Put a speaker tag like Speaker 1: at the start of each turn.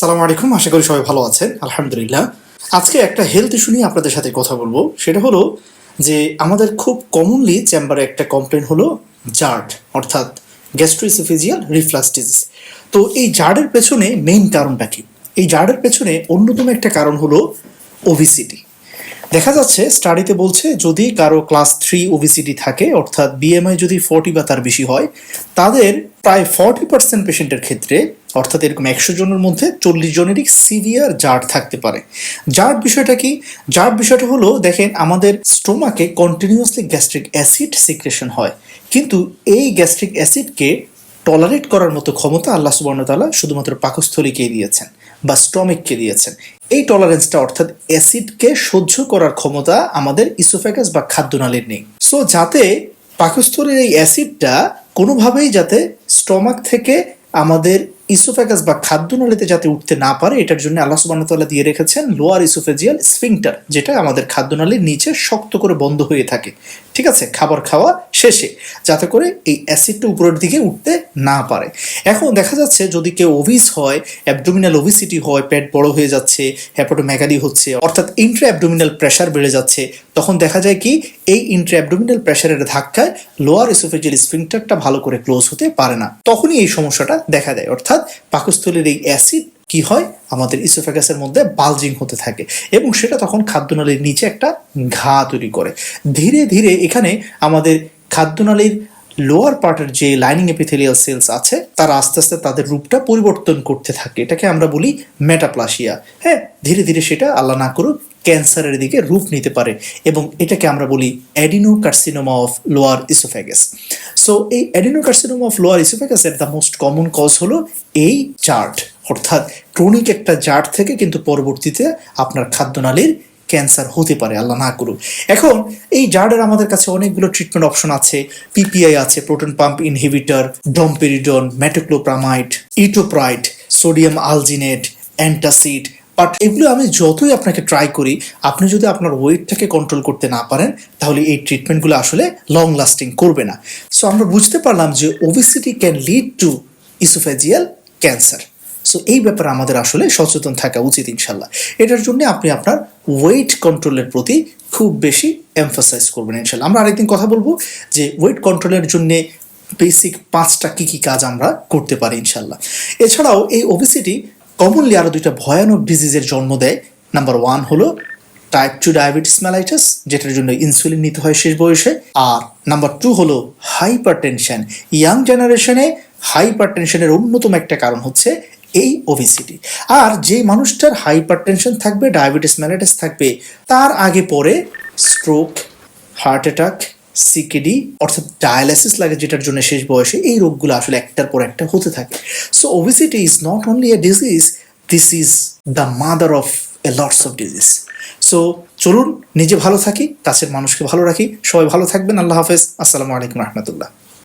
Speaker 1: সালাম আলাইকুম, আশা করি সবাই ভালো আছেন। আলহামদুলিল্লাহ। আজকে একটা হেলথ ইস্যু নিয়ে আপনাদের সাথে কথা বলবো। সেটা হলো যে আমাদের খুব কমনলি চেম্বারে একটা কমপ্লেন হলো জার্ড, অর্থাৎ গ্যাস্ট্রোইসোফেজিয়াল রিফ্লাক্স ডিজিজ। তো এই জার্ডের পেছনে মেইন কারণটা কি? এই জার্ডের পেছনে অন্যতম একটা কারণ হলো ওবিসিটি। দেখা যাচ্ছে স্টাডিতে বলছে যদি কারো ক্লাস 3 ওবিসিটি থাকে, অর্থাৎ বিএমআই যদি 40 বা তার বেশি হয়, তাদের প্রায় 40% পেশেন্টের ক্ষেত্রে, অর্থাৎ এরকম 100 জনের মধ্যে 40 জনেরই সিভিয়ার জার্ড থাকতে পারে। জার্ড বিষয়টা কি? জার্ড বিষয়টা হলো, দেখেন আমাদের স্টোমাকে কন্টিনিউয়াসলি গ্যাস্ট্রিক অ্যাসিড সিক্রেশন হয়, কিন্তু এই গ্যাস্ট্রিক অ্যাসিডকে টলারেট করার মতো ক্ষমতা আল্লাহ সুবহানাহু ওয়া তাআলা শুধুমাত্র পাকস্থলীকে দিয়েছেন বা স্টমিককে দিয়েছেন। এই টলারেন্সটা, অর্থাৎ অ্যাসিডকে সহ্য করার ক্ষমতা আমাদের ইসোফেগাস বা খাদ্যনালীর নেই। সো যাতে পাকস্থলীর এই অ্যাসিডটা কোনোভাবেই যাতে স্টমাক থেকে আমাদের ইসোফেগাস বা খাদ্যনালীতে যাতে উঠতে না পারে, এটার জন্য আল্লাহ সুবহানাহু ওয়া তাআলা দিয়ে রেখেছেন লোয়ার ইসোফেজিয়াল স্ফিংটার, যেটা আমাদের খাদ্যনালীর নিচে শক্ত করে বন্ধ হয়ে থাকে, ঠিক আছে, খাবার খাওয়া শেষে, যাতে করে এই অ্যাসিডটা উপরের দিকে উঠতে না পারে। এখন দেখা যাচ্ছে যদি কেউ ওবিস হয়, অ্যাবডোমিনাল ওবিসিটি হয়, পেট বড় হয়ে যাচ্ছে, হ্যাপাটোমেগালি হচ্ছে, অর্থাৎ ইন্ট্রা অ্যাবডোমিনাল প্রেশার বেড়ে যাচ্ছে, তখন দেখা যায় কি এই ইন্ট্রা অ্যাবডোমিনাল প্রেশারের ধাক্কায় লোয়ার ইসোফেজিয়াল স্ফিংটারটা ভালো করে ক্লোজ হতে পারে না, তখনই এই সমস্যাটা দেখা দেয়। অর্থাৎ পাকস্থলীর এই অ্যাসিড কি হয়, আমাদের ইসোফেগাসের মধ্যে বালজিং হতে থাকে এবং সেটা তখন খাদ্যনালীর নিচে একটা ঘা তৈরি করে। ধীরে ধীরে এখানে আমাদের খাদ্যনালীর লোয়ার পার্টের যে লাইনিং এপিথেলিয়াল সেলস আছে, তারা আস্তে আস্তে তাদের রূপটা পরিবর্তন করতে থাকে। এটাকে আমরা বলি মেটাপ্লাসিয়া। হ্যাঁ, ধীরে ধীরে সেটা আল্লাহ না করুক ক্যান্সারের দিকে রূপ নিতে পারে এবং এটাকে আমরা বলি adenocarcinoma of lower oesophagus. So এই অ্যাডিনোকার্সিনোমা অফ লোয়ার ইসোফেগাসের দ্য মোস্ট কমন কজ হলো এই জার্ড, অর্থাৎ ক্রনিক একটা জার্ড থেকে কিন্তু পরবর্তীতে আপনার খাদ্যনালীর ক্যান্সার হতে পারে, আল্লাহ না করুক। এখন এই জার্ডের আমাদের কাছে অনেকগুলো ট্রিটমেন্ট অপশন আছে। পিপিআই আছে, proton pump inhibitor, domperidone, metoclopramide, itopride, sodium alginate, antacid. But এগুলো আমি যতই আপনাকে ট্রাই করি, আপনি যদি আপনার ওয়েটটাকে কন্ট্রোল করতে না পারেন, তাহলে এই ট্রিটমেন্টগুলো আসলে লং লাস্টিং করবে না। সো আমরা বুঝতে পারলাম যে obesity can lead to oesophageal cancer. So এই ব্যাপারে আমাদের আসলে সচেতন থাকা উচিত ইনশাল্লাহ। এটার জন্য আপনি আপনার ওয়েট কন্ট্রোলের প্রতি খুব বেশি এমফাসাইজ করবেন ইনশাল্লাহ। আমরা আরেকদিন কথা বলবো যে ওয়েট কন্ট্রোলের জন্য বেসিক 5টা কী কী কাজ আমরা করতে পারি ইনশাল্লাহ। এছাড়াও এই ওবেসিটি কমনলি আরও 2টা ভয়ানক ডিজিজের জন্ম দেয়। নাম্বার 1 হলো টাইপ 2 ডায়াবেটিস মেলাইটাস, যেটার জন্য ইনসুলিন নিতে হয় শেষ বয়সে। আর নাম্বার 2 হলো হাইপার টেনশন। ইয়াং জেনারেশনে হাইপার টেনশনের অন্যতম একটা কারণ হচ্ছে এই ওবেসিটি। আর যে মানুষটার হাইপার টেনশন থাকবে, ডায়াবেটিস মেলাইটাস থাকবে, তার আগে পরে স্ট্রোক, হার্ট অ্যাটাক, সিকেডি অর্থাৎ ডায়ালাইসিস লাগে যেটার জন্য শেষ বয়সে, এই রোগগুলো আসলে একটার পর একটা হতে থাকে। So obesity is not only a disease, this is the mother of A lots of disease. So চলুন নিজে ভালো থাকি, কাছের মানুষকে ভালো রাখি। সবাই ভালো থাকবেন। আল্লাহ হাফেজ। আসসালামু আলাইকুম রহমতুল্লাহ।